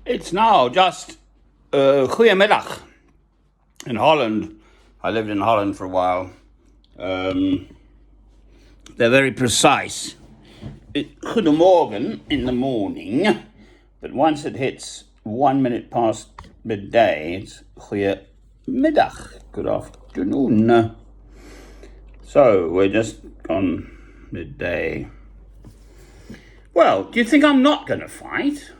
It's now just goedemiddag. In Holland, I lived in Holland for a while. They're very precise. Goedemorgen in the morning, but once it hits 1 minute past midday, it's goedemiddag, good afternoon. So we're just on midday. Well, do you think I'm not going to fight?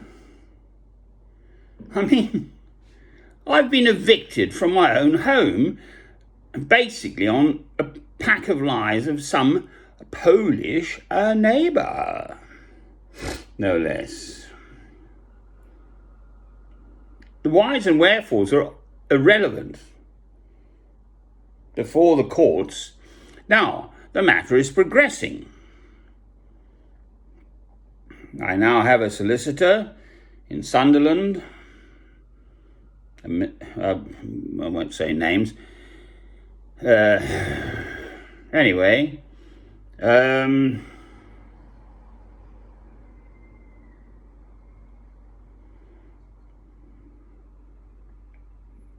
I mean, I've been evicted from my own home, basically on a pack of lies of some Polish neighbour, no less. The whys and wherefores are irrelevant before the courts. Now, the matter is progressing. I now have a solicitor in Sunderland. I won't say names. Anyway,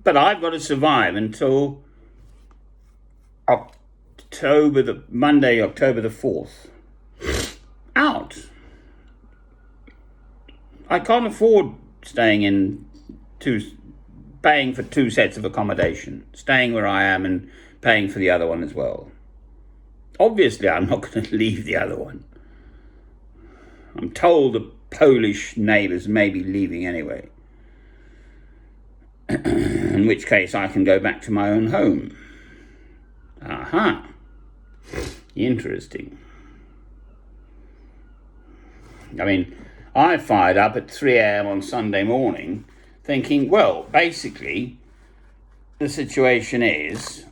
but I've got to survive until Monday, October the 4th. Out. I can't afford paying for two sets of accommodation, staying where I am and paying for the other one as well. Obviously, I'm not going to leave the other one. I'm told the Polish neighbours may be leaving anyway, in which case I can go back to my own home. Aha. Interesting. I mean, I fired up at 3 a.m. on Sunday morning thinking, well, basically, the situation is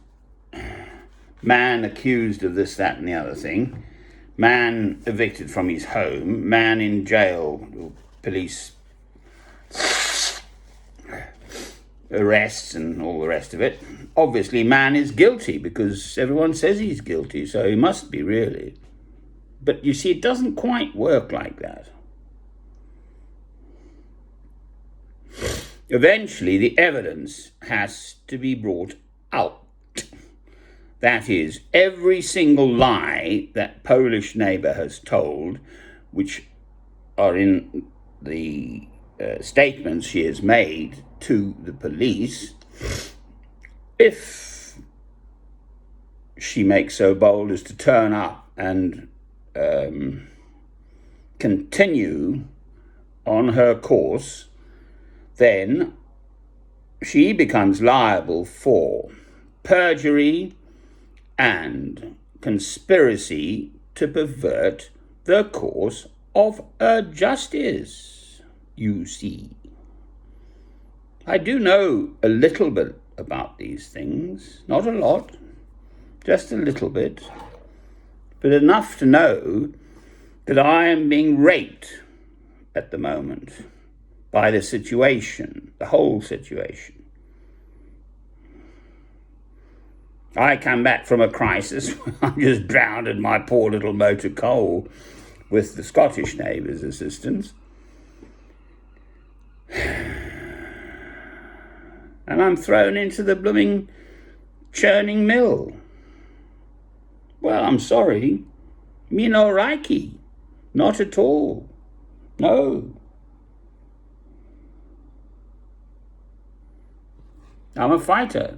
man accused of this, that, and the other thing, man evicted from his home, man in jail, police arrests and all the rest of it. Obviously, man is guilty because everyone says he's guilty, so he must be really. But you see, it doesn't quite work like that. Eventually, the evidence has to be brought out. That is, every single lie that Polish neighbour has told, which are in the statements she has made to the police, if she makes so bold as to turn up and continue on her course, then she becomes liable for perjury and conspiracy to pervert the course of justice, you see. I do know a little bit about these things, not a lot, just a little bit, but enough to know that I am being raped at the moment by the situation, the whole situation. I come back from a crisis. I'm just drowned in my poor little motor coal with the Scottish neighbours' assistance. And I'm thrown into the blooming churning mill. Well, I'm sorry. Me no Reiki. Not at all. No. I'm a fighter.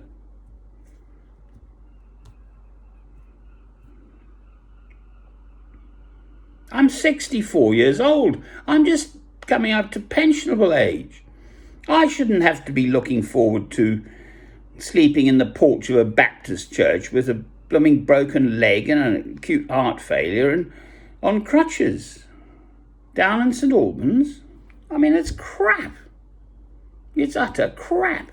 I'm 64 years old. I'm just coming up to pensionable age. I shouldn't have to be looking forward to sleeping in the porch of a Baptist church with a blooming broken leg and an acute heart failure and on crutches down in St Albans. I mean, it's crap. It's utter crap.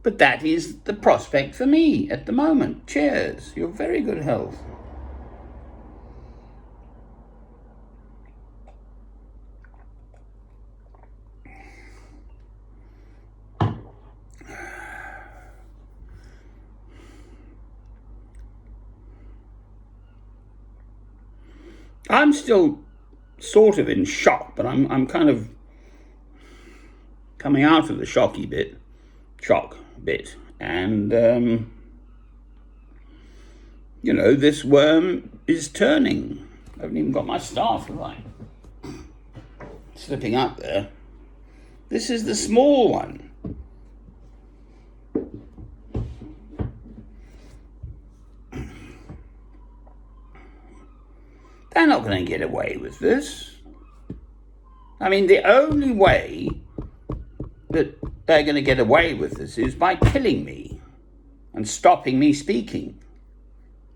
But that is the prospect for me at the moment. Cheers. Your very good health. I'm still sort of in shock, but I'm kind of coming out of the shock bit, and this worm is turning. I haven't even got my staff, have I? Slipping up there. This is the small one. They're not going to get away with this. I mean, the only way that they're going to get away with this is by killing me and stopping me speaking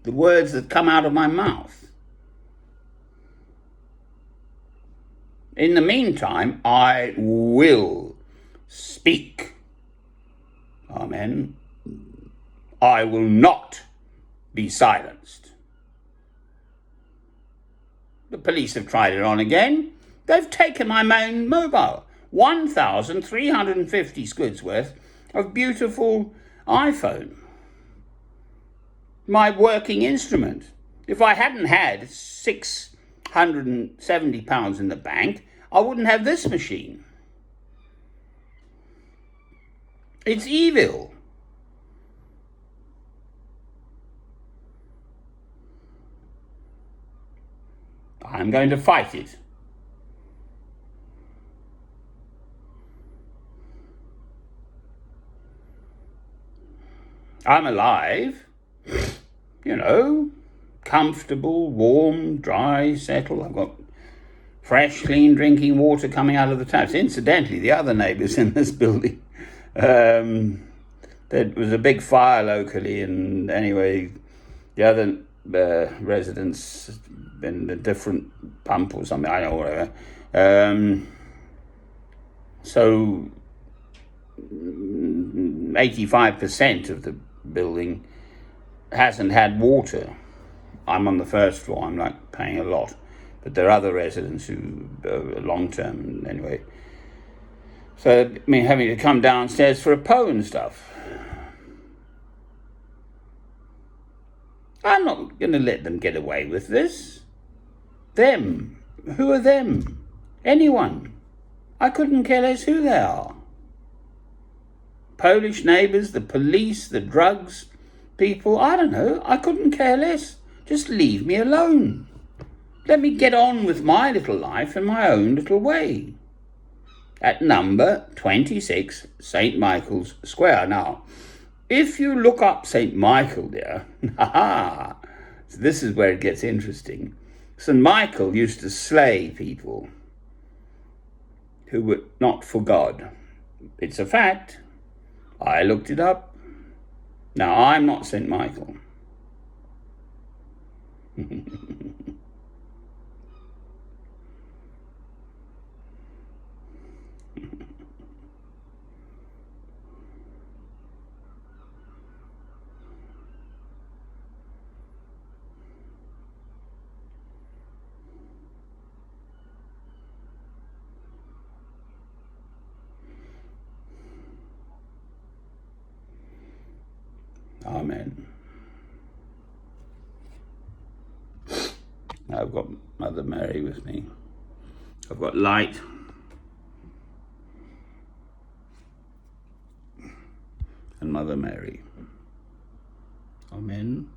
the words that come out of my mouth. In the meantime, I will speak. Amen. I will not be silenced. The police have tried it on again. They've taken my main mobile. 1,350 squids worth of beautiful iPhone. My working instrument. If I hadn't had £670 in the bank, I wouldn't have this machine. It's evil. I'm going to fight it. I'm alive, comfortable, warm, dry, settled. I've got fresh, clean drinking water coming out of the taps. Incidentally, the other neighbours in this building, there was a big fire locally, and anyway, the other residents in a different pump or something, I don't know, whatever. So 85% of the building hasn't had water. I'm on the first floor, I'm like paying a lot, but there are other residents who are long-term anyway. So, having to come downstairs for a PO and stuff. I'm not going to let them get away with this. Them. Who are them? Anyone. I couldn't care less who they are. Polish neighbours, the police, the drugs people, I don't know. I couldn't care less. Just leave me alone. Let me get on with my little life in my own little way. At number 26, St. Michael's Square. Now, if you look up St. Michael there, so this is where it gets interesting. St. Michael used to slay people who were not for God. It's a fact. I looked it up. Now, I'm not St. Michael. Amen. I've got Mother Mary with me. I've got light. And Mother Mary. Amen.